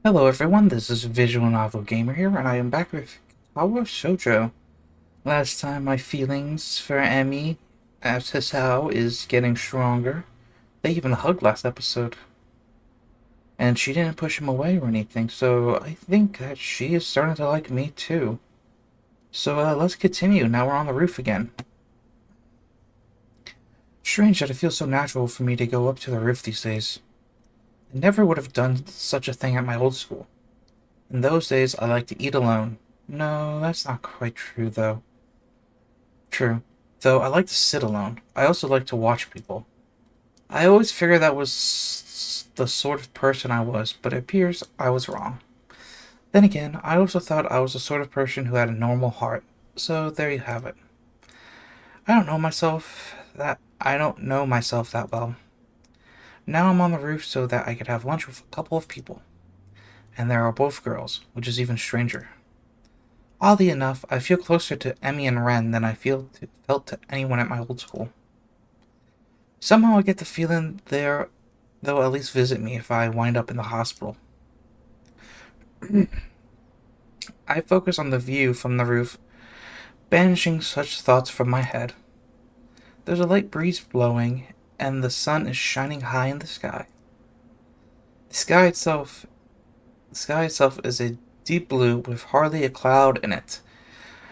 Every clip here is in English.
Hello everyone, this is Visual Novel Gamer here, and I am back with katawa shoujo. Last time my feelings for Emmy as Hisao is getting stronger. They even hugged last episode. And she didn't push him away or anything, so I think that she is starting to like me too. So let's continue, now we're on the roof again. Strange that it feels so natural for me to go up to the roof these days. I never would have done such a thing at my old school. In those days, I liked to eat alone. No, that's not quite true, though. True. Though I like to sit alone. I also like to watch people. I always figured that was the sort of person I was, but it appears I was wrong. Then again, I also thought I was the sort of person who had a normal heart. So there you have it. I don't know myself that well. Now I'm on the roof so that I could have lunch with a couple of people. And there are both girls, which is even stranger. Oddly enough, I feel closer to Emmy and Ren than I felt to anyone at my old school. Somehow I get the feeling they'll at least visit me if I wind up in the hospital. I focus on the view from the roof, banishing such thoughts from my head. There's a light breeze blowing, and the sun is shining high in the sky. The sky itself, the sky itself is a deep blue with hardly a cloud in it.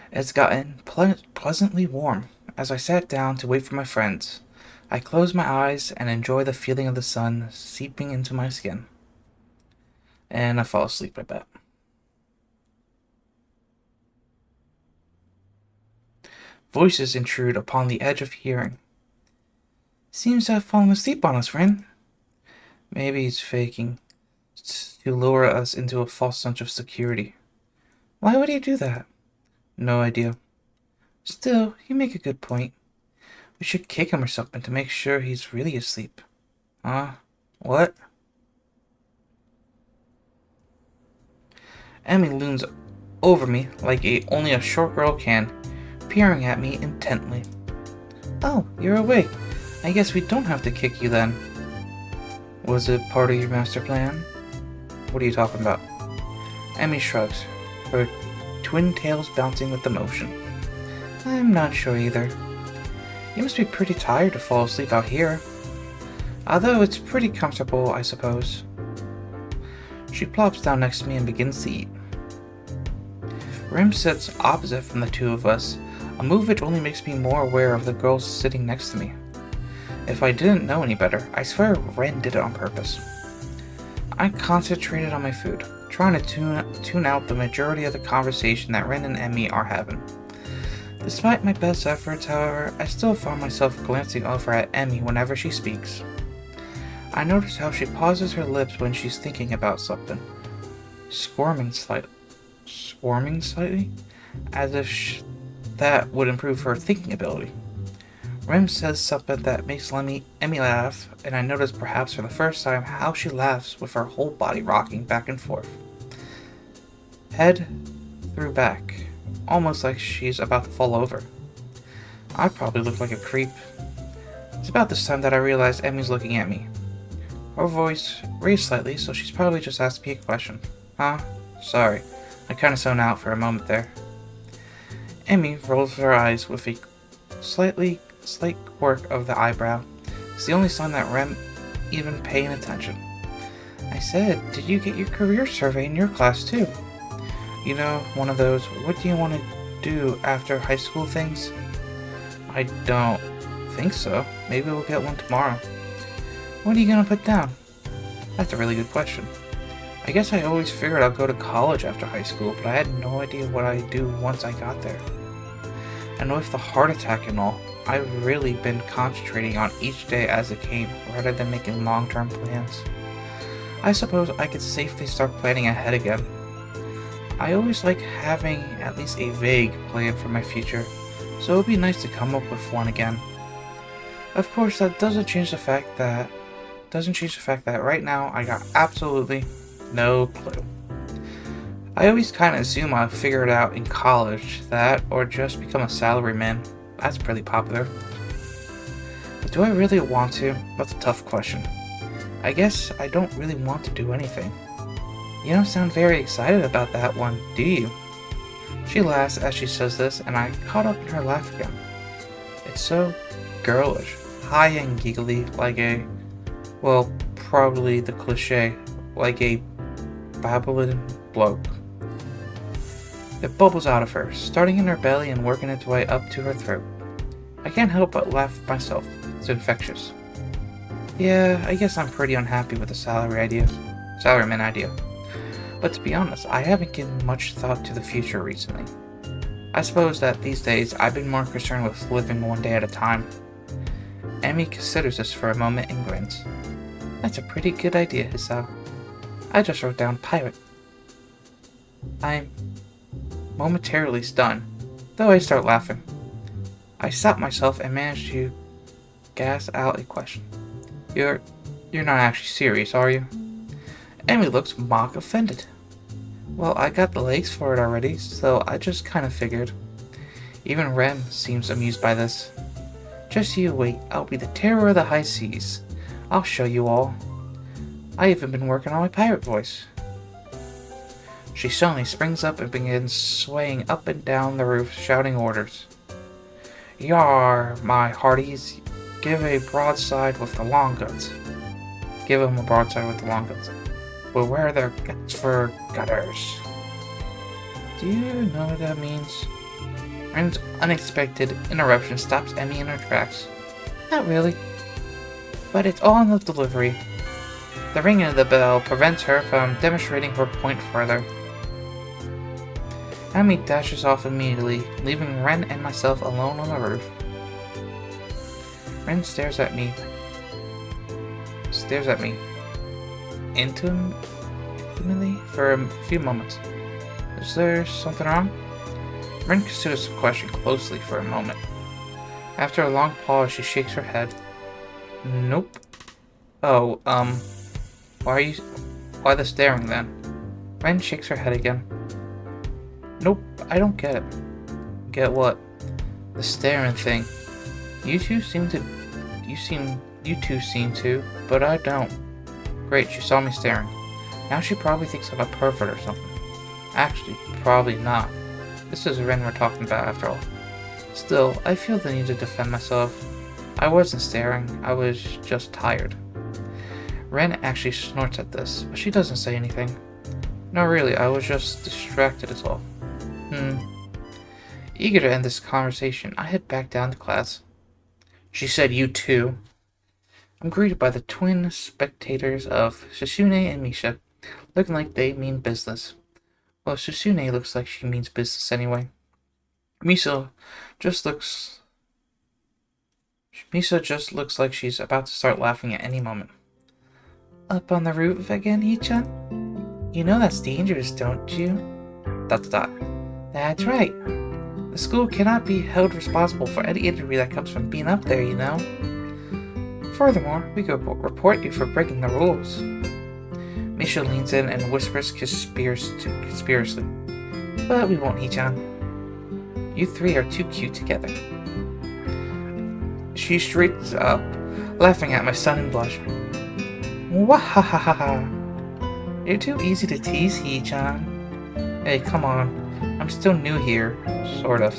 It's gotten pleasantly warm. As I sat down to wait for my friends, I close my eyes and enjoy the feeling of the sun seeping into my skin. And I fall asleep, I bet. Voices intrude upon the edge of hearing. Seems to have fallen asleep on us, friend. Maybe he's faking to lure us into a false sense of security. Why would he do that? No idea. Still, you make a good point. We should kick him or something to make sure he's really asleep. Huh? What? Emmy looms over me like only a short girl can, peering at me intently. Oh, you're awake. I guess we don't have to kick you then. Was it part of your master plan? What are you talking about? Emmy shrugs, her twin tails bouncing with the motion. I'm not sure either. You must be pretty tired to fall asleep out here. Although it's pretty comfortable, I suppose. She plops down next to me and begins to eat. Rim sits opposite from the two of us, a move which only makes me more aware of the girl sitting next to me. If I didn't know any better, I swear Ren did it on purpose. I concentrated on my food, trying to tune out the majority of the conversation that Ren and Emmy are having. Despite my best efforts, however, I still find myself glancing over at Emmy whenever she speaks. I notice how she pauses her lips when she's thinking about something, squirming slightly, as if that would improve her thinking ability. Rem says something that makes Emmy laugh, and I notice perhaps for the first time how she laughs with her whole body rocking back and forth. Head through back, almost like she's about to fall over. I probably look like a creep. It's about this time that I realize Emmy's looking at me. Her voice raised slightly, so she's probably just asked me a question. Huh? Sorry, I kinda zoned out for a moment there. Emmy rolls her eyes with a slight quirk of the eyebrow. It's the only sign that Rem even paying attention. I said, did you get your career survey in your class too? You know, one of those, what do you want to do after high school things? I don't think so. Maybe we'll get one tomorrow. What are you gonna put down? That's a really good question. I guess I always figured I'd go to college after high school, but I had no idea what I'd do once I got there. And with the heart attack and all, I've really been concentrating on each day as it came, rather than making long-term plans. I suppose I could safely start planning ahead again. I always like having at least a vague plan for my future, so it would be nice to come up with one again. Of course, that doesn't change the fact that right now I got absolutely no clue. I always kind of assume I'll figure it out in college, that, or just become a salaryman. That's pretty popular. But do I really want to? That's a tough question. I guess I don't really want to do anything. You don't sound very excited about that one, do you? She laughs as she says this, and I caught up in her laugh again. It's so girlish, high and giggly, like a, well, probably the cliche, like a babbling bloke. It bubbles out of her, starting in her belly and working its way up to her throat. I can't help but laugh myself. It's infectious. Yeah, I guess I'm pretty unhappy with the salaryman idea. But to be honest, I haven't given much thought to the future recently. I suppose that these days I've been more concerned with living one day at a time. Emmy considers this for a moment and grins. That's a pretty good idea, Hisao. I just wrote down pirate. I'm momentarily stunned, though I start laughing. I stop myself and manage to gas out a question. You're not actually serious, are you? Emmy looks mock offended. Well, I got the legs for it already, so I just kind of figured. Even Rem seems amused by this. Just you wait, I'll be the terror of the high seas. I'll show you all. I even been working on my pirate voice. She suddenly springs up and begins swaying up and down the roof, shouting orders. Yar, my hearties, give a broadside with the long guns. Give 'em a broadside with the long guns. Beware their guts for gutters. Do you know what that means? Ren's unexpected interruption stops Emmy in her tracks. Not really. But it's all in the delivery. The ringing of the bell prevents her from demonstrating her point further. Emmy dashes off immediately, leaving Ren and myself alone on the roof. Ren stares at me. Intimately for a few moments. Is there something wrong? Ren considers the question closely for a moment. After a long pause, she shakes her head. Nope. Oh, why the staring then? Ren shakes her head again. Nope, I don't get it. Get what? The staring thing. You two seem to, but I don't. Great, she saw me staring. Now she probably thinks I'm a pervert or something. Actually, probably not. This is Ren we're talking about after all. Still, I feel the need to defend myself. I wasn't staring, I was just tired. Ren actually snorts at this, but she doesn't say anything. No, really, I was just distracted as all. Eager to end this conversation, I head back down to class. She said you too. I'm greeted by the twin spectators of Susune and Misha, looking like they mean business. Well, Susune looks like she means business anyway. Misha just looks like she's about to start laughing at any moment. Up on the roof again, Ichan? You know that's dangerous, don't you? ... That's right. The school cannot be held responsible for any injury that comes from being up there, you know? Furthermore, we could report you for breaking the rules. Misha leans in and whispers conspiracy. But we won't, Ichan. You three are too cute together. She straightens up, laughing at my sudden blush. Wahahaha! You're too easy to tease, Ichan. Hey, come on. I'm still new here, sort of.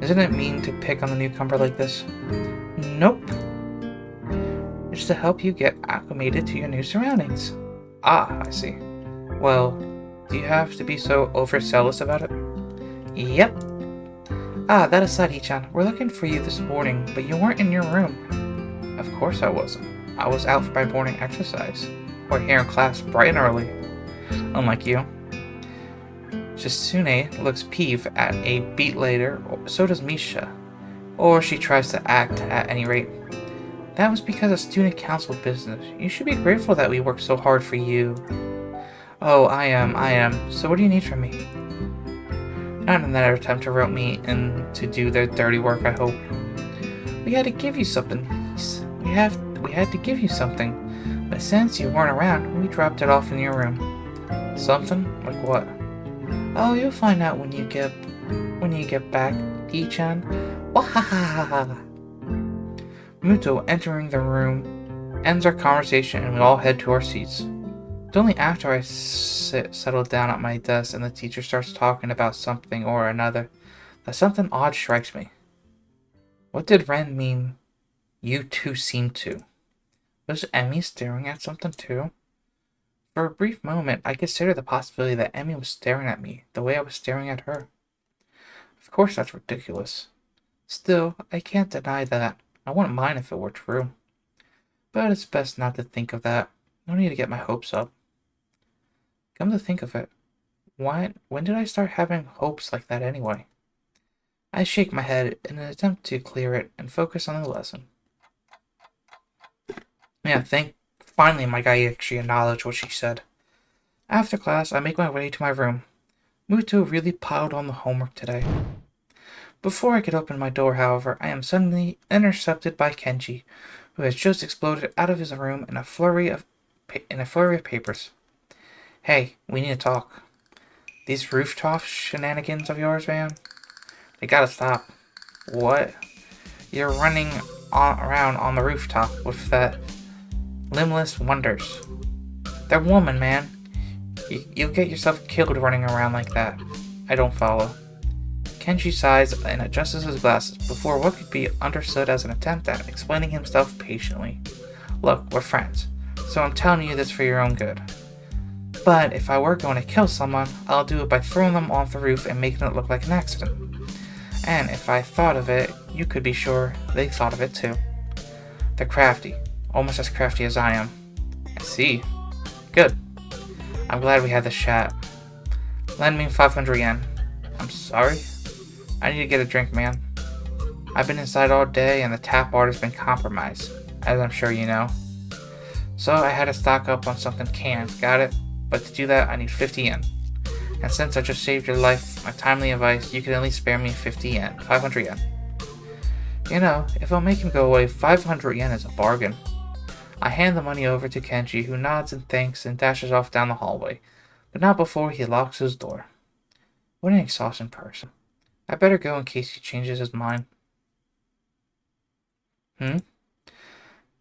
Isn't it mean to pick on the newcomer like this? Nope. It's to help you get acclimated to your new surroundings. Ah, I see. Well, do you have to be so overzealous about it? Yep. Ah, that aside, Ichan, we're looking for you this morning, but you weren't in your room. Of course I wasn't. I was out for my morning exercise. We're here in class bright and early. Unlike you. Shitsune looks peeved at a beat later, so does Misha. Or she tries to act, at any rate. That was because of student council business. You should be grateful that we worked so hard for you. Oh, I am. So what do you need from me? Not another attempt to rope me in to do their dirty work, I hope. We had to give you something. We had to give you something. But since you weren't around, we dropped it off in your room. Something? Like what? Oh, you'll find out when you get back, Ichan. Wahahaha! Muto entering the room ends our conversation and we all head to our seats. It's only after I settle down at my desk and the teacher starts talking about something or another that something odd strikes me. What did Ren mean, you two seem to? Was Emmy staring at something too? For a brief moment, I considered the possibility that Emmy was staring at me the way I was staring at her. Of course, that's ridiculous. Still, I can't deny that. I wouldn't mind if it were true. But it's best not to think of that. No need to get my hopes up. Come to think of it, when did I start having hopes like that anyway? I shake my head in an attempt to clear it and focus on the lesson. Yeah, finally my guy actually acknowledged what she said. After class, I make my way to my room. Muto really piled on the homework today. Before I could open my door, however, I am suddenly intercepted by Kenji, who has just exploded out of his room in a flurry of papers. Hey, we need to talk. These rooftop shenanigans of yours, man, they gotta stop. What? You're running around on the rooftop with that limbless wonders. They're woman, man. You'll get yourself killed running around like that. I don't follow. Kenji sighs and adjusts his glasses before what could be understood as an attempt at explaining himself patiently. Look, we're friends, so I'm telling you this for your own good. But if I were going to kill someone, I'll do it by throwing them off the roof and making it look like an accident. And if I thought of it, you could be sure they thought of it too. They're crafty, almost as crafty as I am. I see. Good. I'm glad we had this chat. Lend me 500 yen. I'm sorry? I need to get a drink, man. I've been inside all day and the tap water's been compromised, as I'm sure you know. So I had to stock up on something canned, got it? But to do that, I need 50 yen. And since I just saved your life, my timely advice, you can at least spare me 50 yen, 500 yen. You know, if I'll make him go away, 500 yen is a bargain. I hand the money over to Kenji, who nods and thanks and dashes off down the hallway, but not before he locks his door. What an exhausting person. I better go in case he changes his mind. As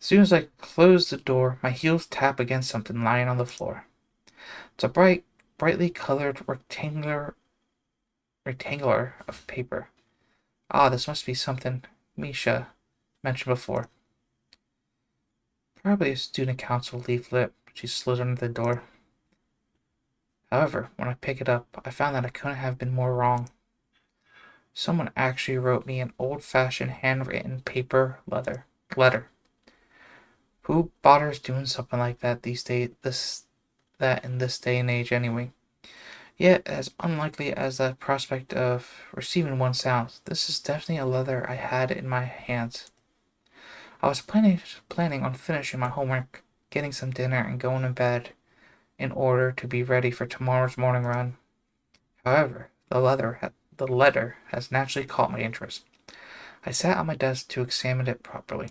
soon as I close the door, my heels tap against something lying on the floor. It's a brightly colored rectangular of paper. This must be something Misha mentioned before. Probably a student council leaflet. She slid under the door. However, when I pick it up, I found that I couldn't have been more wrong. Someone actually wrote me an old-fashioned handwritten paper letter. Who bothers doing something like that these days? In this day and age, anyway. Yet, as unlikely as the prospect of receiving one sounds, this is definitely a letter I had in my hands. I was planning on finishing my homework, getting some dinner, and going to bed in order to be ready for tomorrow's morning run. However, the letter has naturally caught my interest. I sat on my desk to examine it properly.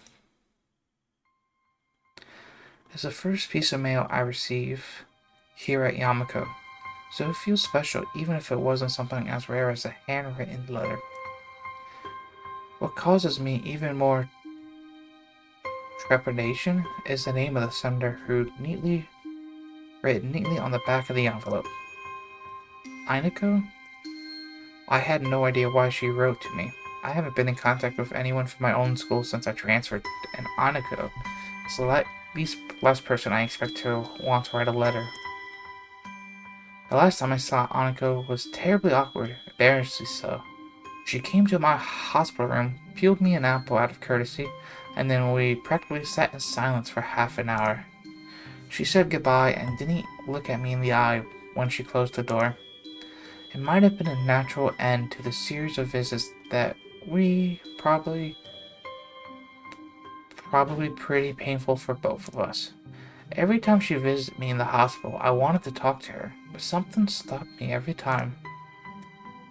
It's the first piece of mail I receive here at Yamako, so it feels special even if it wasn't something as rare as a handwritten letter. What causes me even more trepidation is the name of the sender, written neatly on the back of the envelope. Inako? I had no idea why she wrote to me. I haven't been in contact with anyone from my own school since I transferred, and Inako is the last person I expect to want to write a letter. The last time I saw Aniko was terribly awkward, embarrassingly so. She came to my hospital room, peeled me an apple out of courtesy, and then we practically sat in silence for half an hour. She said goodbye and didn't look at me in the eye when she closed the door. It might have been a natural end to the series of visits that we probably pretty painful for both of us. Every time she visited me in the hospital, I wanted to talk to her, but something stopped me every time.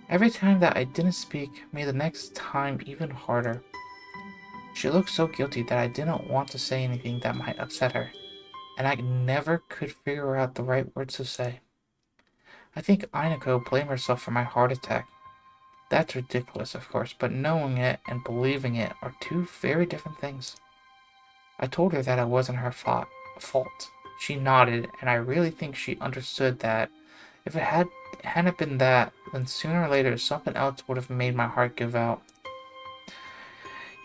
Every time that I didn't speak made the next time even harder. She looked so guilty that I didn't want to say anything that might upset her, and I never could figure out the right words to say. I think Inako blamed herself for my heart attack. That's ridiculous, of course, but knowing it and believing it are two very different things. I told her that it wasn't her fault, She nodded, and I really think she understood that if it hadn't been that, then sooner or later something else would have made my heart give out.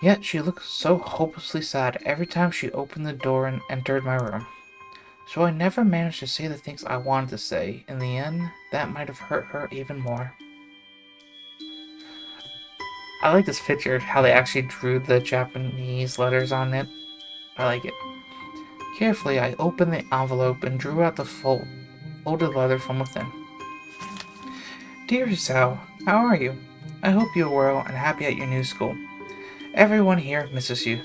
Yet she looked so hopelessly sad every time she opened the door and entered my room. So I never managed to say the things I wanted to say. In the end, that might have hurt her even more. I like this picture, how they actually drew the Japanese letters on it. I like it. Carefully, I opened the envelope and drew out the folded letter from within. Dear Sal, how are you? I hope you are well and happy at your new school. Everyone here misses you.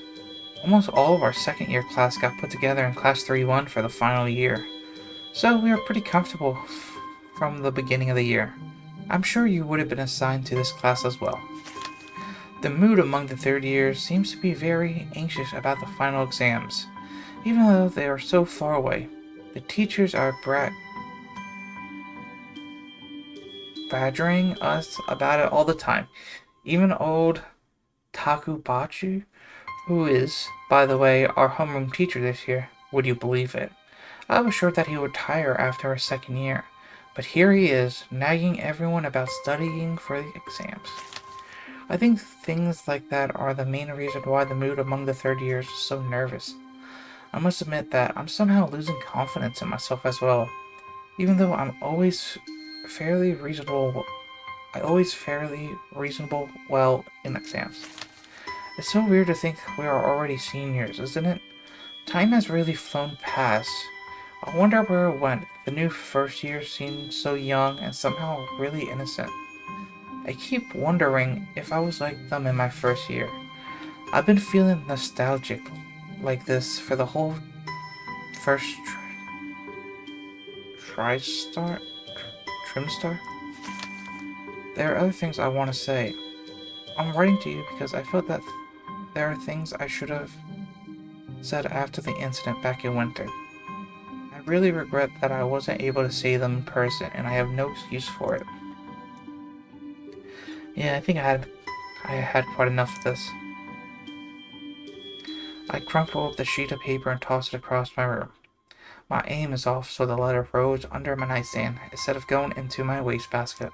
Almost all of our second year class got put together in class 3-1 for the final year, so we were pretty comfortable from the beginning of the year. I'm sure you would have been assigned to this class as well. The mood among the third years seems to be very anxious about the final exams, even though they are so far away. The teachers are badgering us about it all the time. Even old Takubachi, who is, by the way, our homeroom teacher this year. Would you believe it? I was sure that he would retire after our second year, but here he is, nagging everyone about studying for the exams. I think things like that are the main reason why the mood among the third years is so nervous. I must admit that I'm somehow losing confidence in myself as well, even though I always fairly reasonable well in exams. It's so weird to think we are already seniors, isn't it? Time has really flown past. I wonder where it went. The new first year seemed so young and somehow really innocent. I keep wondering if I was like them in my first year. I've been feeling nostalgic like this for the whole first trimester. There are other things I want to say. I'm writing to you because I felt that there are things I should have said after the incident back in winter. I really regret that I wasn't able to say them in person, and I have no excuse for it. Yeah, I think I had quite enough of this. I crumpled up the sheet of paper and tossed it across my room. My aim is off, so the letter rose under my nightstand instead of going into my wastebasket.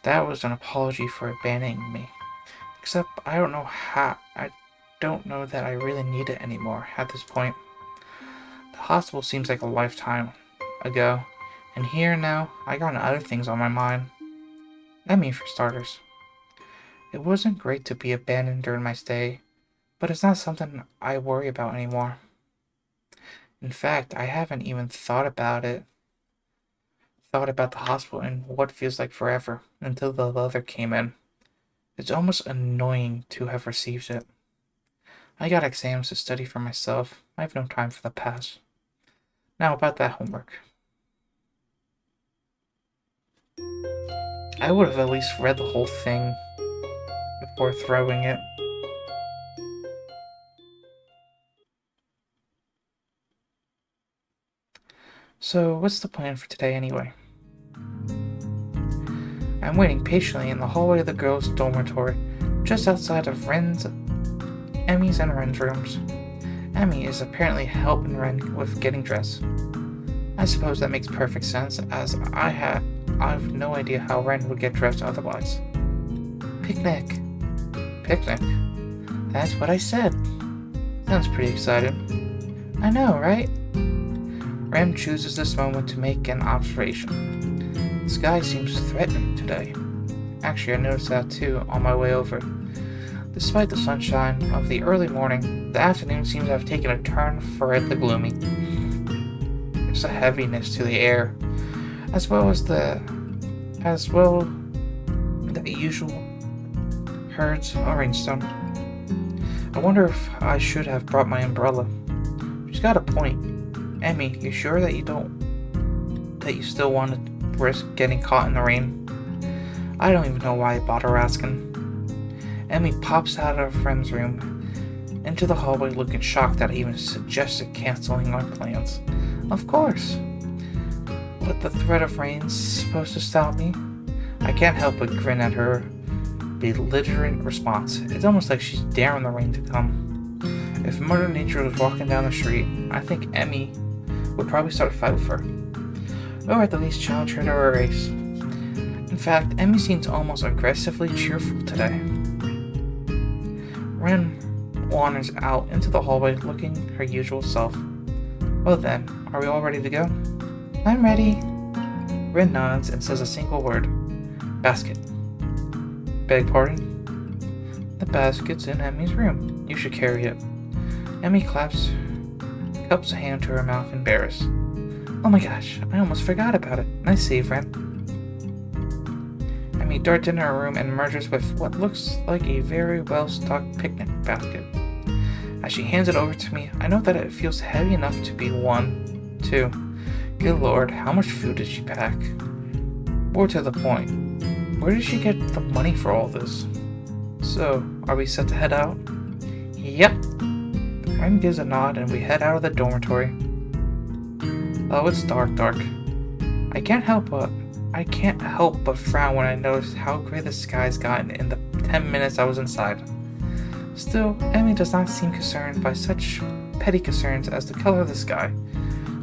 That was an apology for abandoning me. Except I don't know that I really need it anymore at this point. The hospital seems like a lifetime ago, and here now, I got other things on my mind. Emmy, for starters. It wasn't great to be abandoned during my stay, but it's not something I worry about anymore. In fact, I haven't even thought about the hospital in what feels like forever until the letter came in. It's almost annoying to have received it. I got exams to study for myself. I have no time for the past. Now about that homework. I would have at least read the whole thing before throwing it. So, what's the plan for today anyway? I'm waiting patiently in the hallway of the girls' dormitory, just outside of Emmy's and Ren's rooms. Emmy is apparently helping Ren with getting dressed. I suppose that makes perfect sense, as I have no idea how Ren would get dressed otherwise. Picnic. Picnic? That's what I said. Sounds pretty exciting. I know, right? Ren chooses this moment to make an observation. The sky seems threatening today. Actually, I noticed that too on my way over. Despite the sunshine of the early morning, the afternoon seems to have taken a turn for the gloomy. There's a heaviness to the air, as well the usual herds of rainstorm. I wonder if I should have brought my umbrella. She's got a point. Emmy, you sure that you still want to risk getting caught in the rain? I don't even know why I bother asking. Emmy pops out of Rem's room into the hallway looking shocked that I even suggested canceling our plans. Of course. What, the threat of rain's supposed to stop me? I can't help but grin at her belligerent response. It's almost like she's daring the rain to come. If Mother Nature was walking down the street, I think Emmy would probably start a fight with her, or at the least challenge her to a race. In fact, Emmy seems almost aggressively cheerful today. Ren wanders out into the hallway looking her usual self. Well then, are we all ready to go? I'm ready. Ren nods and says a single word. Basket. Beg pardon? The basket's in Emmy's room. You should carry it. Emmy cups a hand to her mouth, embarrassed. Oh my gosh, I almost forgot about it. Nice save, Ren. Emmy darts into her room and merges with what looks like a very well-stocked picnic basket. As she hands it over to me, I note that it feels heavy enough to be 1, 2. Good lord, how much food did she pack? More to the point, where did she get the money for all this? So, are we set to head out? Yep. Ren gives a nod and we head out of the dormitory. Oh, it's dark. I can't help but frown when I notice how gray the sky's gotten in the 10 minutes I was inside. Still, Emmy does not seem concerned by such petty concerns as the color of the sky.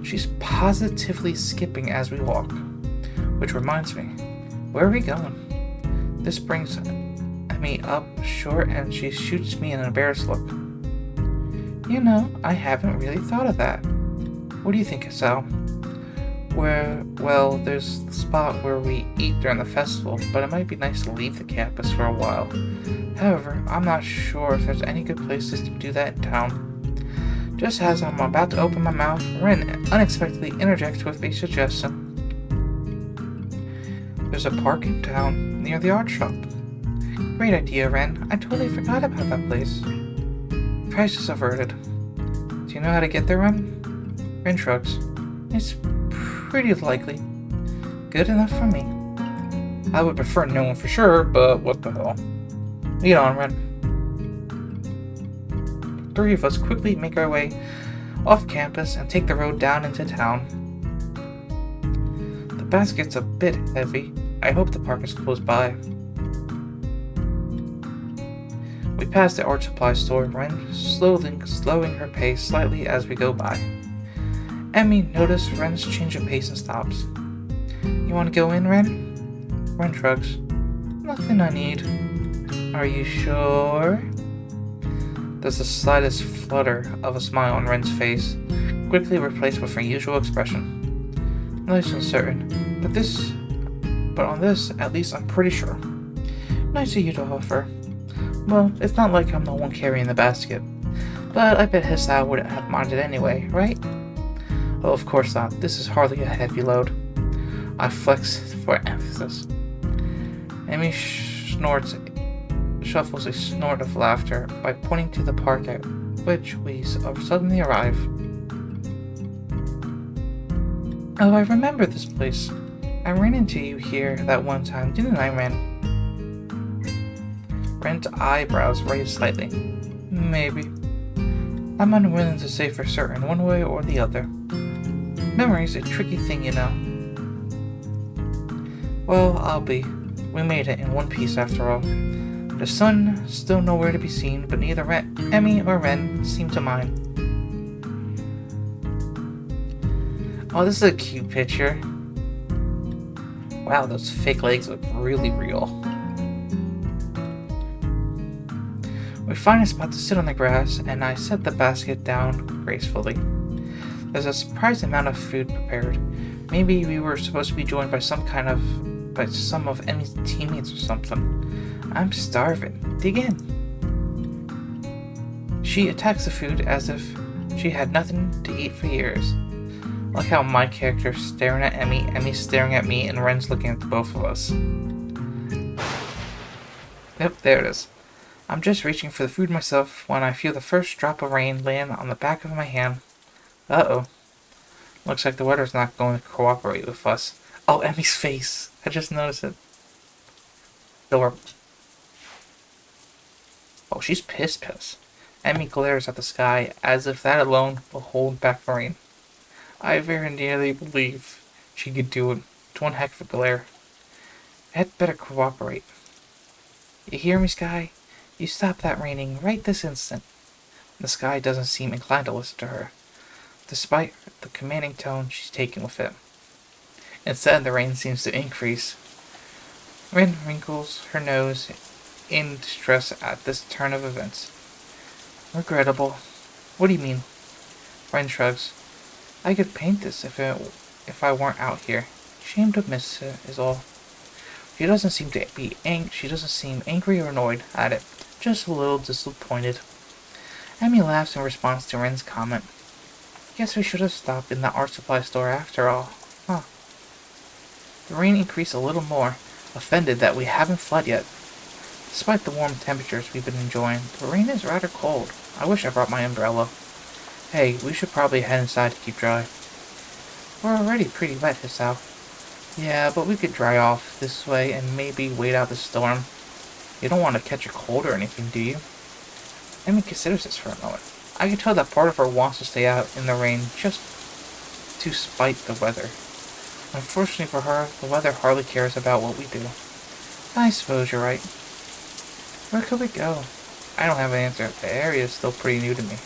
She's positively skipping as we walk. Which reminds me, where are we going? This brings Emmy up short and she shoots me an embarrassed look. You know, I haven't really thought of that. What do you think, Sal? Well, there's the spot where we eat during the festival, but it might be nice to leave the campus for a while. However, I'm not sure if there's any good places to do that in town. Just as I'm about to open my mouth, Ren unexpectedly interjects with a suggestion. There's a park in town near the art shop. Great idea, Ren. I totally forgot about that place. Crisis averted. Do you know how to get there, Ren? Ren shrugs. It's pretty likely. Good enough for me. I would prefer no one for sure, but what the hell. Lead on, Ren. The 3 of us quickly make our way off campus and take the road down into town. The basket's a bit heavy. I hope the park is close by. We pass the art supply store, Ren slowing her pace slightly as we go by. Emmy notices Ren's change of pace and stops. You want to go in, Ren? Ren shrugs. Nothing I need. Are you sure? There's the slightest flutter of a smile on Ren's face, quickly replaced with her usual expression. Nice and certain, but on this, at least I'm pretty sure. Nice of you to offer. Well, it's not like I'm the one carrying the basket, but I bet Hisao wouldn't have minded anyway, right? Oh, of course not. This is hardly a heavy load. I flex for emphasis. Emmy shuffles a snort of laughter by pointing to the park at which we suddenly arrive. Oh, I remember this place. I ran into you here that one time, didn't I, Ren? Ren's eyebrows raised slightly. Maybe. I'm unwilling to say for certain one way or the other. Memory's a tricky thing, you know. Well, I'll be. We made it in one piece after all. The sun still nowhere to be seen, but neither Emmy or Ren seem to mind. Oh, this is a cute picture. Wow, those fake legs look really real. We find a spot to sit on the grass, and I set the basket down gracefully. There's a surprising amount of food prepared. Maybe we were supposed to be joined by some of Emmy's teammates or something. I'm starving. Dig in. She attacks the food as if she had nothing to eat for years. Look how my character's staring at Emmy's staring at me, and Ren's looking at the both of us. Yep, there it is. I'm just reaching for the food myself when I feel the first drop of rain land on the back of my hand. Uh-oh. Looks like the weather's not going to cooperate with us. Oh, Emmy's face. I just noticed it. Adorable. Oh, she's pissed. Emmy glares at the sky as if that alone will hold back the rain. I very nearly believe she could do it. It's one heck of a glare. I'd better cooperate. You hear me, Sky? You stop that raining right this instant. The sky doesn't seem inclined to listen to her. despite the commanding tone she's taken with it. Instead, the rain seems to increase. Rin wrinkles her nose in distress at this turn of events. Regrettable. What do you mean? Ren shrugs. I could paint this if I weren't out here. Shame to miss it is all. She doesn't seem angry or annoyed at it, just a little disappointed. Emmy laughs in response to Ren's comment. Guess we should have stopped in the art supply store after all. Huh. The rain increased a little more, offended that we haven't fled yet. Despite the warm temperatures we've been enjoying, the rain is rather cold. I wish I brought my umbrella. Hey, we should probably head inside to keep dry. We're already pretty wet, Hisao. Yeah, but we could dry off this way and maybe wait out the storm. You don't want to catch a cold or anything, do you? Emmy considers this for a moment. I can tell that part of her wants to stay out in the rain just to spite the weather. Unfortunately for her, the weather hardly cares about what we do. I suppose you're right. Where could we go? I don't have an answer. The area is still pretty new to me.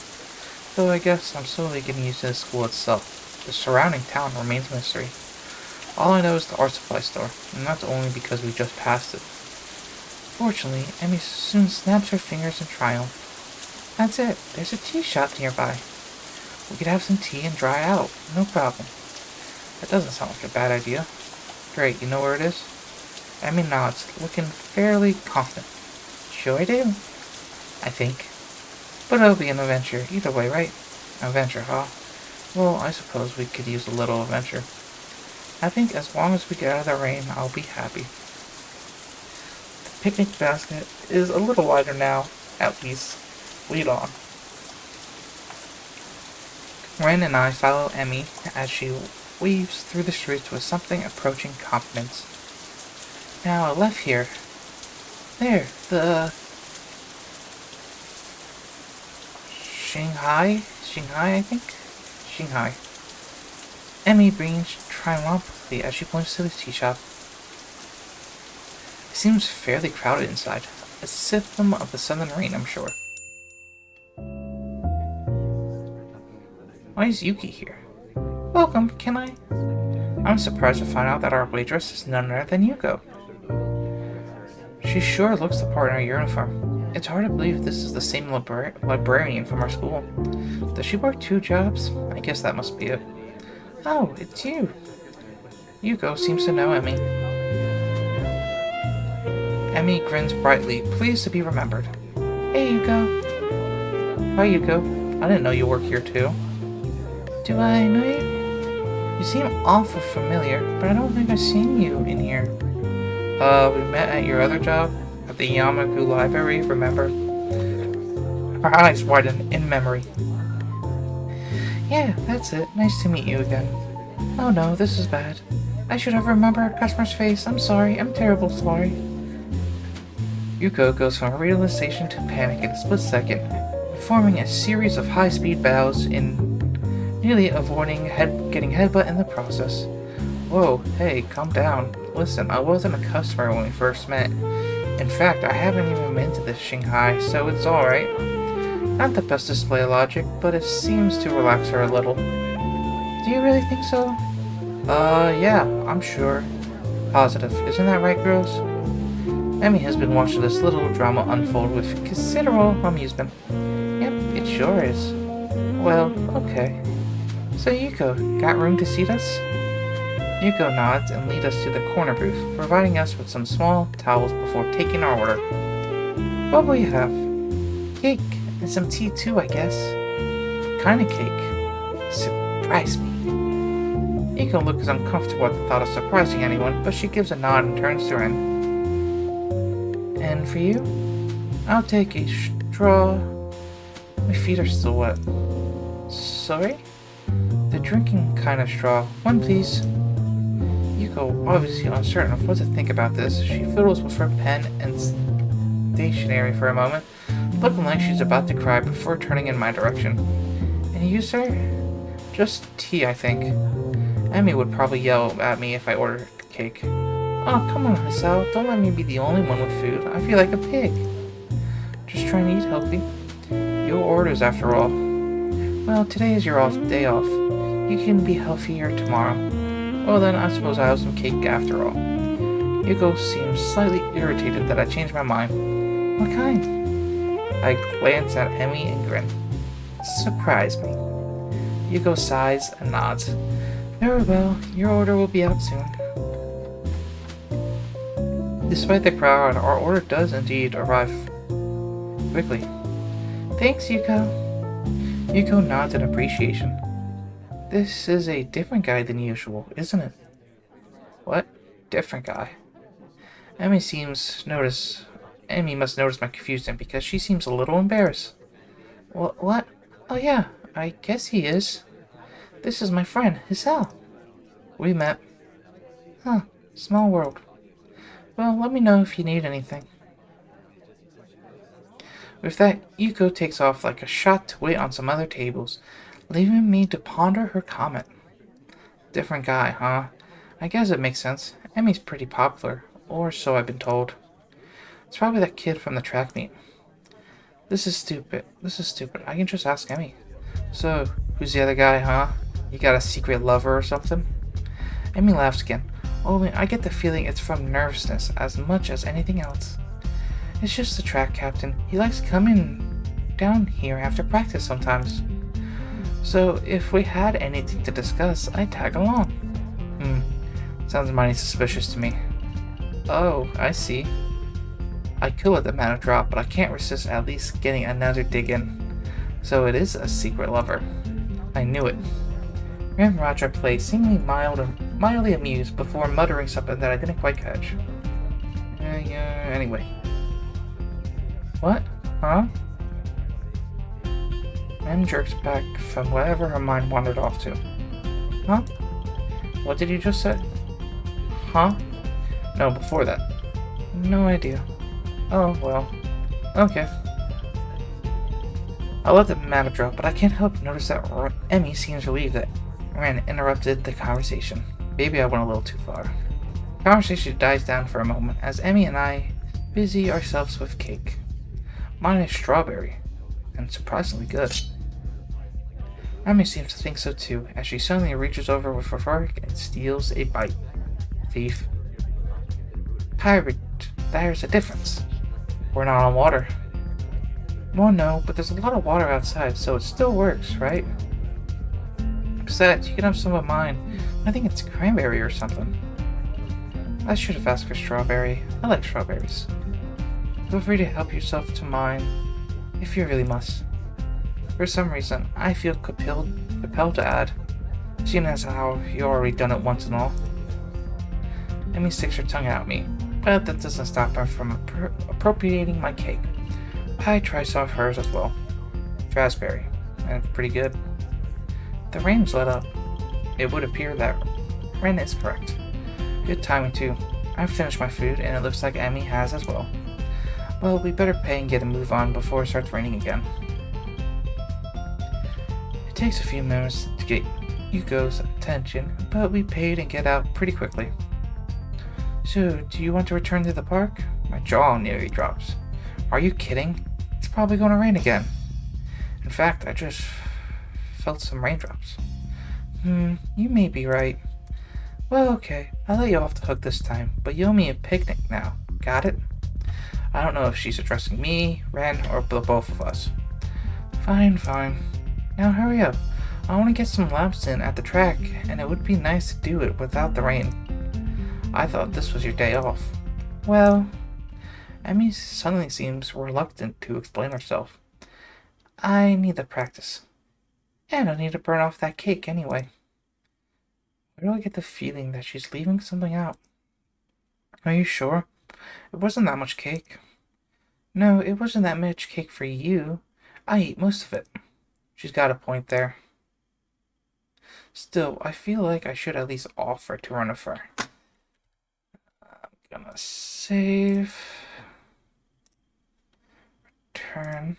Though I guess I'm slowly getting used to the school itself. The surrounding town remains a mystery. All I know is the art supply store, and that's only because we just passed it. Fortunately, Emmy soon snaps her fingers in triumph. That's it. There's a tea shop nearby. We could have some tea and dry out. No problem. That doesn't sound like a bad idea. Great, you know where it is? Emmy nods, looking fairly confident. Sure I do. I think. But it'll be an adventure either way, right? An adventure, huh? Well, I suppose we could use a little adventure. I think as long as we get out of the rain, I'll be happy. The picnic basket is a little lighter now, at least. Lead on. Ren and I follow Emmy as she weaves through the streets with something approaching confidence. Now, left here. There, the Shanghai, I think? Shanghai. Emmy breathes triumphantly as she points to the tea shop. It seems fairly crowded inside. A symptom of the southern rain, I'm sure. Why is Yuki here? Welcome, can I? I'm surprised to find out that our waitress is none other than Yuko. She sure looks the part in her uniform. It's hard to believe this is the same librarian from our school. Does she work 2 jobs? I guess that must be it. Oh, it's you. Yuko seems to know Emmy. Emmy grins brightly, pleased to be remembered. Hey, Yuko. Hi, Yuko. I didn't know you work here, too. Do I know you? You seem awful familiar, but I don't think I've seen you in here. We met at your other job? At the Yamaku Library, remember? Her eyes widen in memory. Yeah, that's it. Nice to meet you again. Oh no, this is bad. I should have remembered a customer's face. I'm sorry. I'm terrible sorry. Yuko goes from realization to panic in a split second, performing a series of high-speed bows in nearly avoiding getting headbutt in the process. Whoa, hey, calm down. Listen, I wasn't a customer when we first met. In fact, I haven't even been to this Shanghai, so it's alright. Not the best display of logic, but it seems to relax her a little. Do you really think so? Yeah, I'm sure. Positive. Isn't that right, girls? Emmy has been watching this little drama unfold with considerable amusement. Yep, it sure is. Well, okay. So Yuko, got room to seat us? Yuko nods and leads us to the corner booth, providing us with some small towels before taking our order. What will you have? Cake, and some tea too, I guess. What kind of cake? Surprise me. Yuko looks uncomfortable at the thought of surprising anyone, but she gives a nod and turns to Ren. And for you? I'll take a straw. My feet are still wet. Sorry? The drinking kind of straw. One, please. Yuko, obviously uncertain of what to think about this, she fiddles with her pen and stationery for a moment, looking like she's about to cry before turning in my direction. And you, sir? Just tea, I think. Emmy would probably yell at me if I ordered cake. Oh, come on, Hisao. Don't let me be the only one with food. I feel like a pig. Just trying to eat healthy. Your orders, after all. Well, today is your day off. You can be healthier tomorrow. Well then, I suppose I have some cake after all. Yuko seems slightly irritated that I changed my mind. What kind? I glance at Emmy and grin. Surprise me. Yuko sighs and nods. Very well, your order will be out soon. Despite the crowd, our order does indeed arrive quickly. Thanks, Yuko. Yuko nods in appreciation. This is a different guy than usual, isn't it? What? Different guy? Emmy Emmy must notice my confusion because she seems a little embarrassed. What? Oh yeah, I guess he is. This is my friend, Hisao. We met. Huh, small world. Well, let me know if you need anything. With that, Yuko takes off like a shot to wait on some other tables, leaving me to ponder her comment. Different guy, huh? I guess it makes sense. Emmy's pretty popular, or so I've been told. It's probably that kid from the track meet. This is stupid. I can just ask Emmy. So, who's the other guy, huh? You got a secret lover or something? Emmy laughs again. Only I get the feeling it's from nervousness as much as anything else. It's just the track captain. He likes coming down here after practice sometimes. So if we had anything to discuss, I'd tag along. Sounds mighty suspicious to me. Oh, I see. I could let the matter drop, but I can't resist at least getting another dig in. So it is a secret lover. I knew it. Ram Raja played, seemingly mildly amused before muttering something that I didn't quite catch. Anyway. What? Huh? Mem jerks back from wherever her mind wandered off to. Huh? What did you just say? Huh? No, before that. No idea. Oh, well. Okay. I'll let the matter drop, but I can't help but notice that Emmy seems relieved that Ren interrupted the conversation. Maybe I went a little too far. The conversation dies down for a moment as Emmy and I busy ourselves with cake. Mine is strawberry, and surprisingly good. Emmy seems to think so too, as she suddenly reaches over with her fork and steals a bite. Thief. Pirate, there's a difference. We're not on water. Well, no, but there's a lot of water outside, so it still works, right? Besides, you can have some of mine. I think it's cranberry or something. I should have asked for strawberry. I like strawberries. Feel free to help yourself to mine, if you really must. For some reason, I feel compelled to add, seeing as how you already done it once and all. Emmy sticks her tongue out at me, but that doesn't stop her from appropriating my cake. I try some of hers as well. Raspberry, and it's pretty good. The rain's let up. It would appear that Ren is correct. Good timing too. I've finished my food, and it looks like Emmy has as well. Well, we better pay and get a move on before it starts raining again. It takes a few minutes to get Yuko's attention, but we paid and get out pretty quickly. So, do you want to return to the park? My jaw nearly drops. Are you kidding? It's probably going to rain again. In fact, I just felt some raindrops. You may be right. Well, okay, I'll let you off the hook this time, but you owe me a picnic now. Got it? I don't know if she's addressing me, Ren, or the both of us. Fine. Now hurry up. I want to get some laps in at the track, and it would be nice to do it without the rain. I thought this was your day off. Well, Emmy suddenly seems reluctant to explain herself. I need the practice. And I need to burn off that cake anyway. Where do I get the feeling that she's leaving something out? Are you sure? It wasn't that much cake. No, it wasn't that much cake for you. I ate most of it. She's got a point there. Still, I feel like I should at least offer to run with her. I'm gonna save. Return.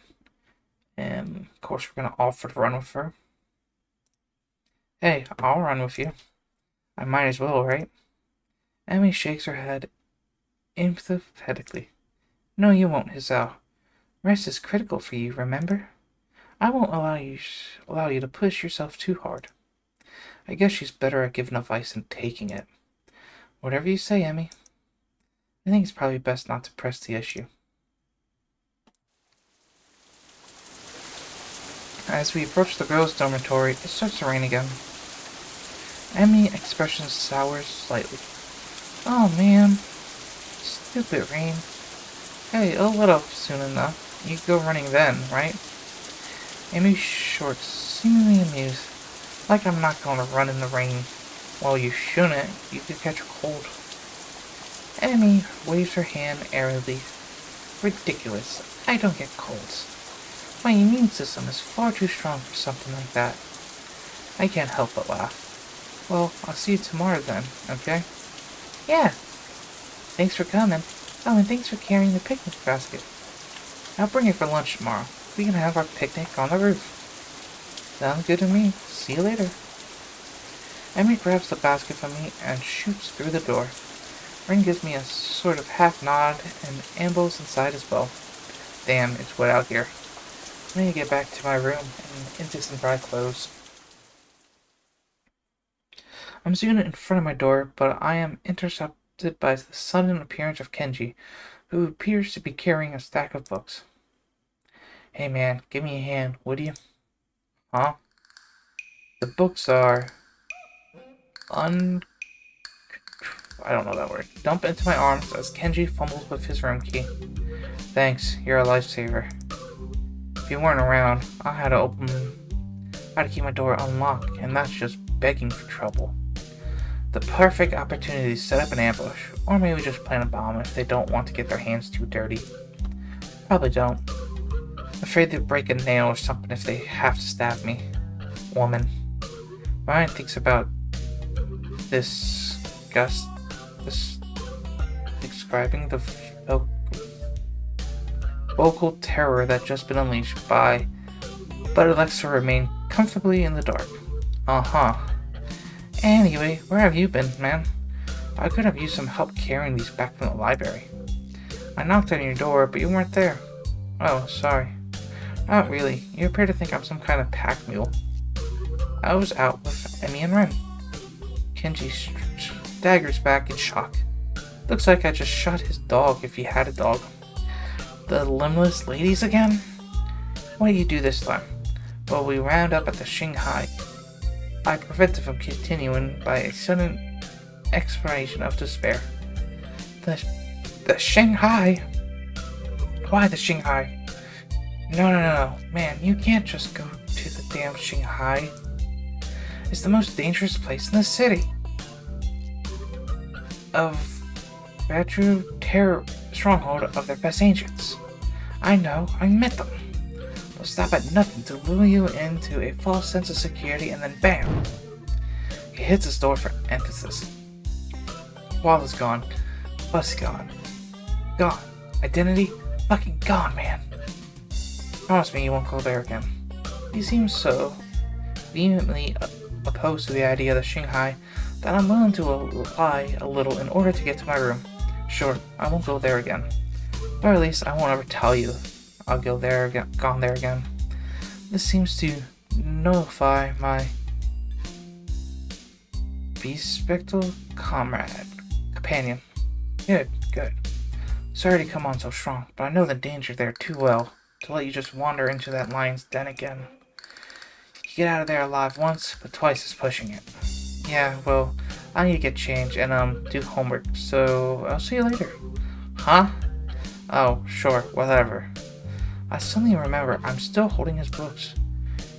And, of course, we're gonna offer to run with her. Hey, I'll run with you. I might as well, right? Emmy shakes her head empathetically. No, you won't, Hisao. Rest is critical for you, remember? I won't allow you to push yourself too hard. I guess she's better at giving advice than taking it. Whatever you say, Emmy. I think it's probably best not to press the issue. As we approach the girls' dormitory, it starts to rain again. Emmy's expression sours slightly. Oh man, stupid rain. Hey, it'll let up soon enough. You go running then, right? Amy shorts, seemingly amused. Like I'm not going to run in the rain. Well, you shouldn't. You could catch a cold. Amy waves her hand airily. Ridiculous. I don't get colds. My immune system is far too strong for something like that. I can't help but laugh. Well, I'll see you tomorrow then, okay? Yeah. Thanks for coming. Oh, and thanks for carrying the picnic basket. I'll bring it for lunch tomorrow. We can have our picnic on the roof. Sounds good to me. See you later. Emmy grabs the basket from me and shoots through the door. Ren gives me a sort of half nod and ambles inside as well. Damn, it's wet out here. I need to get back to my room and into some dry clothes. I'm soon in front of my door, but I am intercepted by the sudden appearance of Kenji, who appears to be carrying a stack of books. Hey man, give me a hand, would you? Huh? The books are... I don't know that word. Dump into my arms as Kenji fumbles with his room key. Thanks, you're a lifesaver. If you weren't around, I had to keep my door unlocked, and that's just begging for trouble. The perfect opportunity to set up an ambush, or maybe just plant a bomb if they don't want to get their hands too dirty. Probably don't. Afraid they'd break a nail or something if they have to stab me. Woman. Ryan thinks about this describing the vocal terror that just been unleashed by, but elects to remain comfortably in the dark. Uh-huh. Anyway, where have you been, man? I could have used some help carrying these back from the library. I knocked on your door, but you weren't there. Oh, sorry. Not really. You appear to think I'm some kind of pack mule. I was out with Emmy and Ren. Kenji staggers back in shock. Looks like I just shot his dog if he had a dog. The limbless ladies again? What do you do this time? Well, we round up at the Shanghai. I prevented from continuing by a sudden exclamation of despair. The Shanghai? Why the Shanghai? No. Man, you can't just go to the damn Shanghai. It's the most dangerous place in the city. Of Batu terror stronghold of their best agents. I know, I met them. They'll stop at nothing to lure you into a false sense of security and then BAM! He hits his door for emphasis. Wallet's gone. Bus gone. Gone. Identity fucking gone, man. Promise me you won't go there again. He seems so vehemently opposed to the idea of the Shanghai that I'm willing to lie a little in order to get to my room. Sure, I won't go there again. Or at least I won't ever tell you I'll go there again, gone there again. This seems to nullify my bespectacled companion. Good. Sorry to come on so strong, but I know the danger there too well to let you just wander into that lion's den again. You get out of there alive once, but twice is pushing it. Yeah, well, I need to get changed and do homework, so I'll see you later. Huh? Oh, sure, whatever. I suddenly remember I'm still holding his books.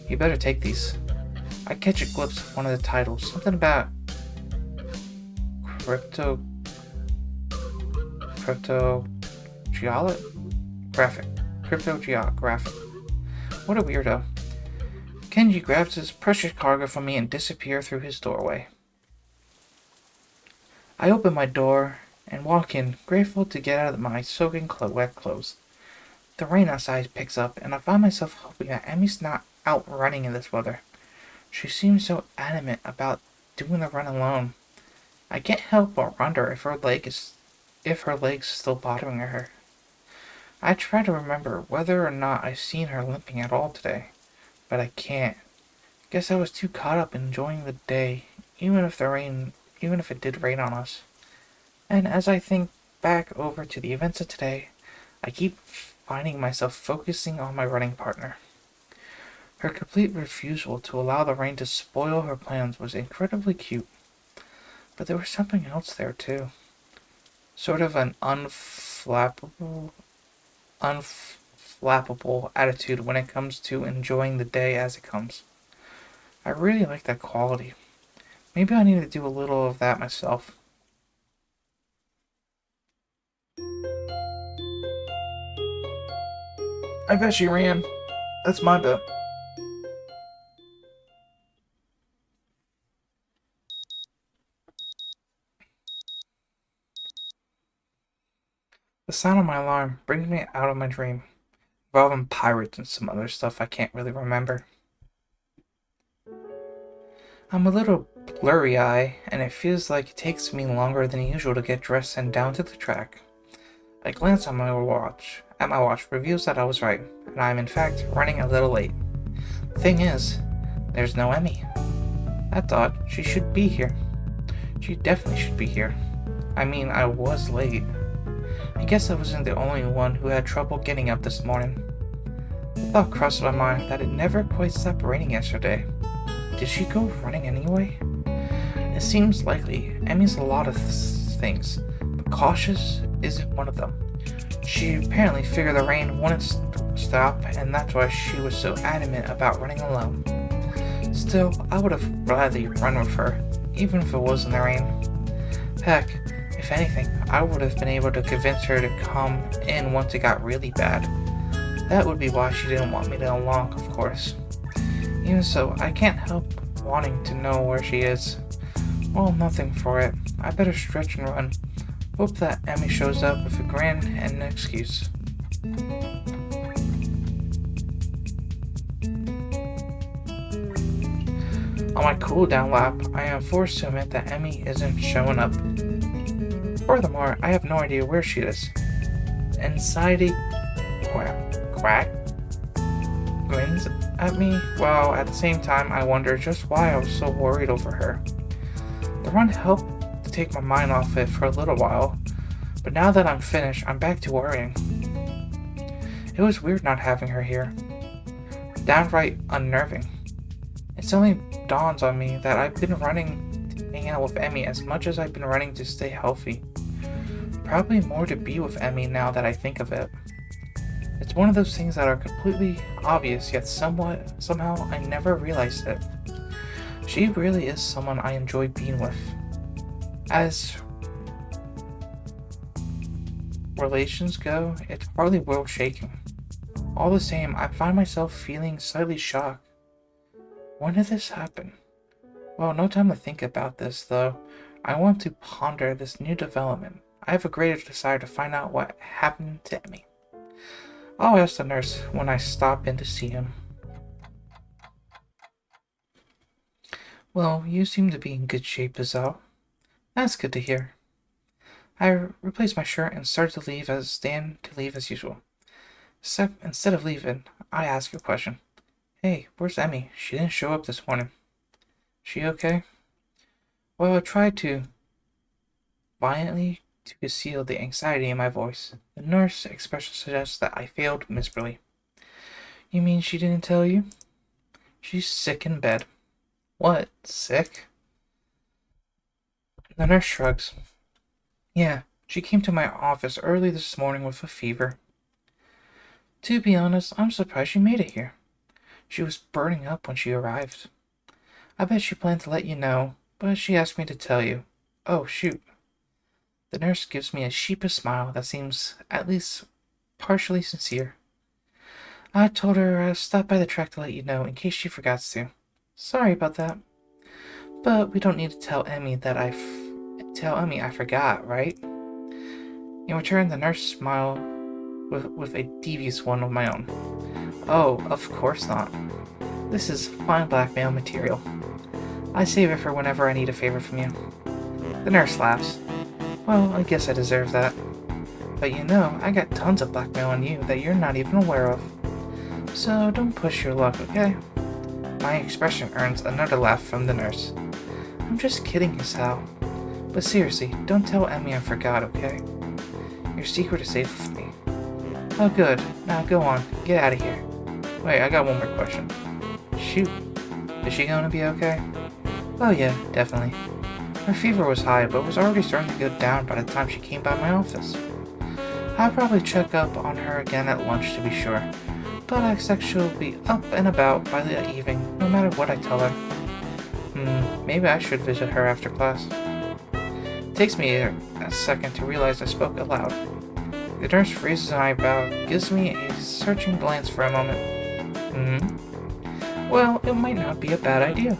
You better take these. I catch a glimpse of one of the titles, something about cryptographic. What a weirdo. Kenji grabs his precious cargo from me and disappears through his doorway. I open my door and walk in, grateful to get out of my soaking wet clothes. The rain outside picks up, and I find myself hoping that Emmy's not out running in this weather. She seems so adamant about doing the run alone. I can't help but wonder if her leg's still bothering her. I try to remember whether or not I've seen her limping at all today. but I can't. Guess I was too caught up enjoying the day, even if it did rain on us. And as I think back over to the events of today, I keep finding myself focusing on my running partner. Her complete refusal to allow the rain to spoil her plans was incredibly cute, but there was something else there too. Sort of an unflappable attitude when it comes to enjoying the day as it comes. I really like that quality. Maybe I need to do a little of that myself. I bet she ran. That's my bet. The sound of my alarm brings me out of my dream, involving pirates and some other stuff I can't really remember. I'm a little blurry-eyed, and it feels like it takes me longer than usual to get dressed and down to the track. I glance at my watch reveals that I was right, and I am in fact running a little late. The thing is, there's no Emmy. I thought she should be here. She definitely should be here. I mean, I was late. I guess I wasn't the only one who had trouble getting up this morning. The thought crossed my mind that it never quite stopped raining yesterday. Did she go running anyway? It seems likely. Emmy's a lot of things, but cautious isn't one of them. She apparently figured the rain wouldn't stop, and that's why she was so adamant about running alone. Still, I would have gladly run with her, even if it was in the rain. Heck, if anything, I would have been able to convince her to come in once it got really bad. That would be why she didn't want me to go along, of course. Even so, I can't help wanting to know where she is. Well, nothing for it. I better stretch and run. Hope that Emmy shows up with a grin and an excuse. On my cool-down lap, I am forced to admit that Emmy isn't showing up. Furthermore, I have no idea where she is. Anxiety quack grins at me, while at the same time I wonder just why I was so worried over her. The run helped to take my mind off it for a little while, but now that I'm finished, I'm back to worrying. It was weird not having her here. Downright unnerving. It suddenly dawns on me that I've been running to hang out with Emmy as much as I've been running to stay healthy. Probably more to be with Emmy now that I think of it. It's one of those things that are completely obvious, yet somehow I never realized it. She really is someone I enjoy being with. As relations go, it's hardly world shaking. All the same, I find myself feeling slightly shocked. When did this happen? Well, no time to think about this, though. I want to ponder this new development. I have a greater desire to find out what happened to Emmy. I'll ask the nurse when I stop in to see him. Well, you seem to be in good shape, Azal. That's good to hear. I replaced my shirt and started to leave as usual. Except instead of leaving, I ask a question. Hey, where's Emmy? She didn't show up this morning. She okay? Well, I tried to violently to conceal the anxiety in my voice. The nurse expression suggests that I failed miserably. You mean she didn't tell you? She's sick in bed. What? Sick? The nurse shrugs. Yeah, she came to my office early this morning with a fever. To be honest, I'm surprised she made it here. She was burning up when she arrived. I bet she planned to let you know, but she asked me to tell you. Oh, shoot. The nurse gives me a sheepish smile that seems at least partially sincere. I told her I'd stop by the track to let you know in case she forgot to. Sorry about that. But we don't need to tell Emmy I forgot, right? In return, the nurse smiled with a devious one of my own. Oh, of course not. This is fine blackmail material. I save it for whenever I need a favor from you. The nurse laughs. Well, I guess I deserve that. But you know, I got tons of blackmail on you that you're not even aware of. So don't push your luck, okay? My expression earns another laugh from the nurse. I'm just kidding, Sal. But seriously, don't tell Emmy I forgot, okay? Your secret is safe with me. Oh good, now go on, get out of here. Wait, I got one more question. Shoot, is she gonna be okay? Oh yeah, definitely. Her fever was high, but was already starting to go down by the time she came by my office. I'll probably check up on her again at lunch to be sure, but I expect she'll be up and about by the evening, no matter what I tell her. Maybe I should visit her after class. It takes me a second to realize I spoke aloud. The nurse raises an eyebrow, gives me a searching glance for a moment. Well, it might not be a bad idea.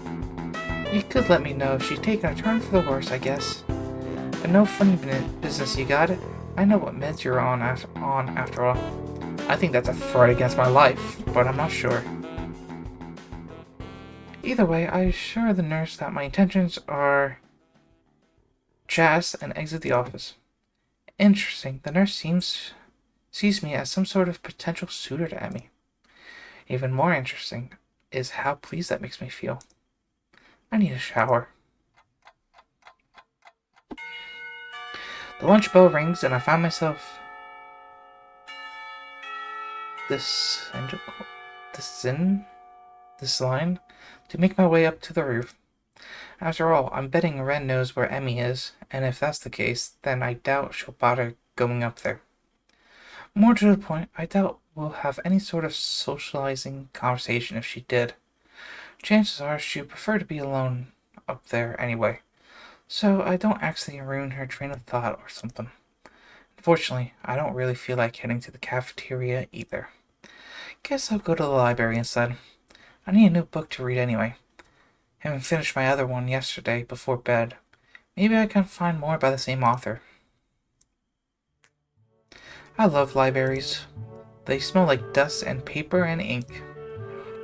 You could let me know if she's taken a turn for the worse, I guess. But no funny business, you got it? I know what meds you're on after all. I think that's a threat against my life, but I'm not sure. Either way, I assure the nurse that my intentions are chaste and exit the office. Interesting, the nurse sees me as some sort of potential suitor to Emmy. Even more interesting is how pleased that makes me feel. I need a shower. The lunch bell rings and I find myself this line to make my way up to the roof. After all, I'm betting Ren knows where Emmy is, and if that's the case, then I doubt she'll bother going up there. More to the point, I doubt we'll have any sort of socializing conversation if she did. Chances are she'd prefer to be alone up there anyway, so I don't accidentally ruin her train of thought or something. Unfortunately, I don't really feel like heading to the cafeteria either. Guess I'll go to the library instead. I need a new book to read anyway. Having finished my other one yesterday before bed. Maybe I can find more by the same author. I love libraries. They smell like dust and paper and ink.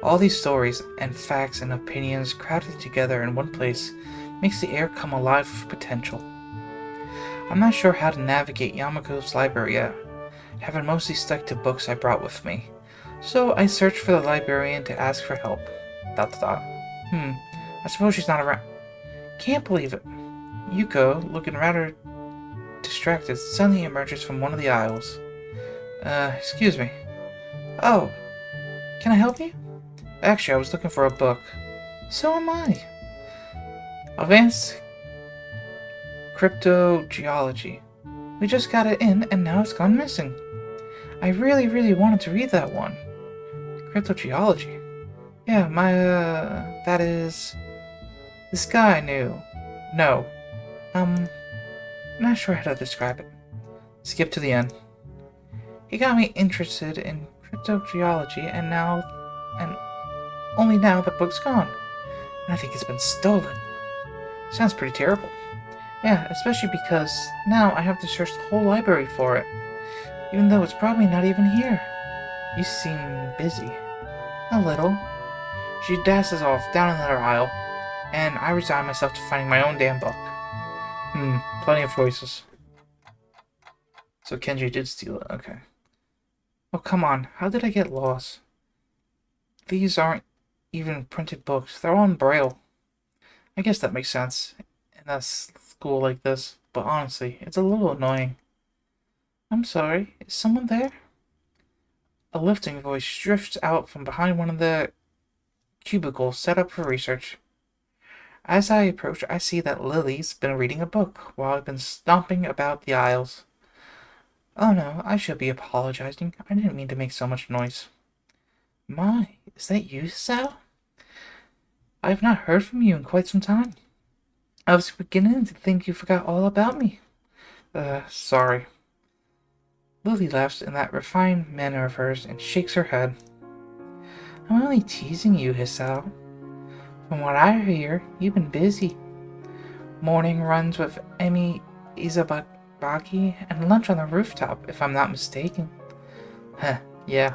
All these stories and facts and opinions crowded together in one place makes the air come alive with potential. I'm not sure how to navigate Yamako's library yet, having mostly stuck to books I brought with me, so I searched for the librarian to ask for help. ... I suppose she's not around. Can't believe it. Yuko, looking rather distracted, suddenly emerges from one of the aisles. Excuse me. Oh, can I help you? Actually, I was looking for a book. So am I. Advanced Cryptogeology. We just got it in, and now it's gone missing. I really wanted to read that one. Cryptogeology? Yeah, that is... This guy I knew. No. Not sure how to describe it. Skip to the end. He got me interested in cryptogeology, and only now the book's gone. And I think it's been stolen. Sounds pretty terrible. Yeah, especially because now I have to search the whole library for it, even though it's probably not even here. You seem busy. A little. She dashes off down another aisle, and I resign myself to finding my own damn book. Plenty of choices. So Kenji did steal it, okay. Oh, come on, how did I get lost? These aren't even printed books, they're all in Braille. I guess that makes sense in a school like this, but honestly, it's a little annoying. I'm sorry, is someone there? A lifting voice drifts out from behind one of the cubicles set up for research. As I approach, I see that Lily's been reading a book while I've been stomping about the aisles. Oh no, I should be apologizing. I didn't mean to make so much noise. My, is that you, Sal? I have not heard from you in quite some time. I was beginning to think you forgot all about me. Sorry. Lily laughs in that refined manner of hers and shakes her head. I'm only teasing you, Hisao. From what I hear, you've been busy. Morning runs with Emi Izabaki and lunch on the rooftop, if I'm not mistaken. Yeah.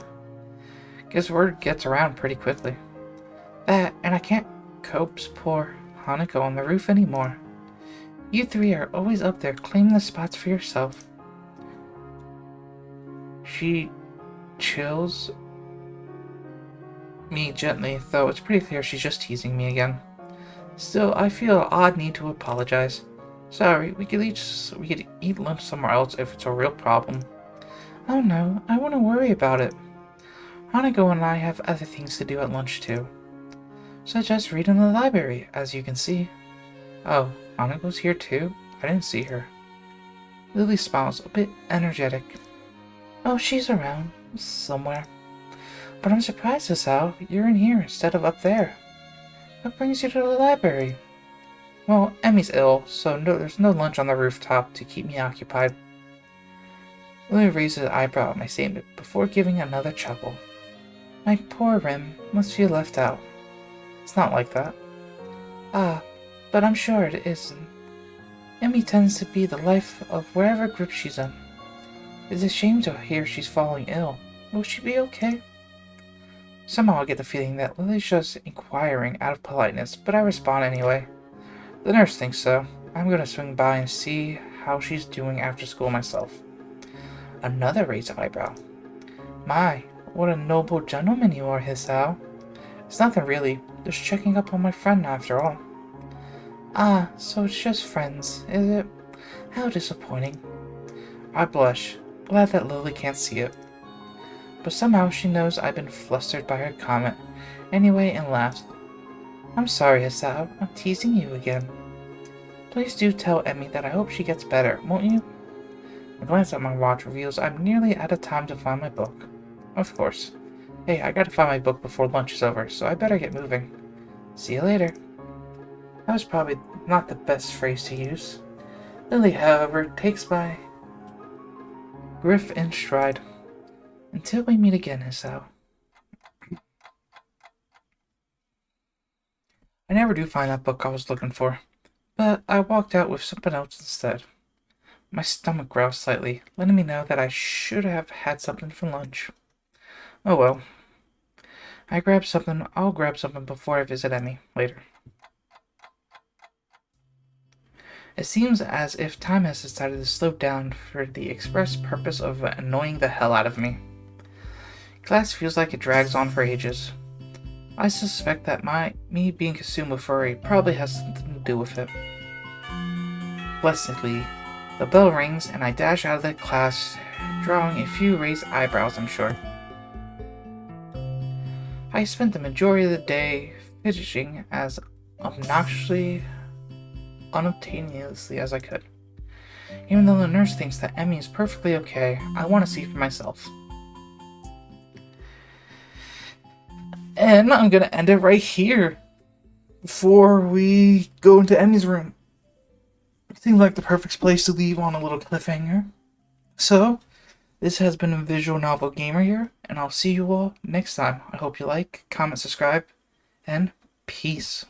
Guess word gets around pretty quickly. That, and I can't coax poor Hanako on the roof anymore. You three are always up there claiming the spots for yourself. She chills me gently, though it's pretty clear she's just teasing me again. Still, I feel an odd need to apologize. Sorry, we could eat lunch somewhere else if it's a real problem. Oh no, I wouldn't worry about it. Hanako and I have other things to do at lunch too. So just read in the library, as you can see. Oh, Hanako's here too? I didn't see her. Lily smiles, a bit energetic. Oh, she's around. Somewhere. But I'm surprised, Asao. You're in here instead of up there. What brings you to the library? Well, Emmy's ill, so there's no lunch on the rooftop to keep me occupied. Lily raises an eyebrow at my statement before giving another chuckle. My poor Rim must feel left out. It's not like that. Ah, but I'm sure it isn't. Emmy tends to be the life of wherever group she's in. It's a shame to hear she's falling ill. Will she be okay? Somehow I get the feeling that Lily's just inquiring out of politeness, but I respond anyway. The nurse thinks so. I'm gonna swing by and see how she's doing after school myself. Another raised eyebrow. My, what a noble gentleman you are, Hisao. It's nothing really, just checking up on my friend after all. Ah, so it's just friends, is it? How disappointing. I blush, glad that Lily can't see it. But somehow she knows I've been flustered by her comment anyway and laughs. I'm sorry, Hisao, I'm teasing you again. Please do tell Emmy that I hope she gets better, won't you? A glance at my watch reveals I'm nearly out of time to find my book. Of course. Hey, I gotta find my book before lunch is over, so I better get moving. See you later. That was probably not the best phrase to use. Lily, however, takes my griff in stride. Until we meet again, Hisao. I never do find that book I was looking for, but I walked out with something else instead. My stomach growls slightly, letting me know that I should have had something for lunch. Oh well. I'll grab something before I visit Emmy later. It seems as if time has decided to slow down for the express purpose of annoying the hell out of me. Class feels like it drags on for ages. I suspect that me being consumed with furry probably has something to do with it. Blessedly, the bell rings and I dash out of the class, drawing a few raised eyebrows, I'm sure. I spent the majority of the day fidgeting as unobtainiously as I could. Even though the nurse thinks that Emmy is perfectly okay, I want to see for myself. And I'm going to end it right here before we go into Emmy's room. It seems like the perfect place to leave on a little cliffhanger. So, this has been a Visual Novel Gamer here, and I'll see you all next time. I hope you like, comment, subscribe, and peace.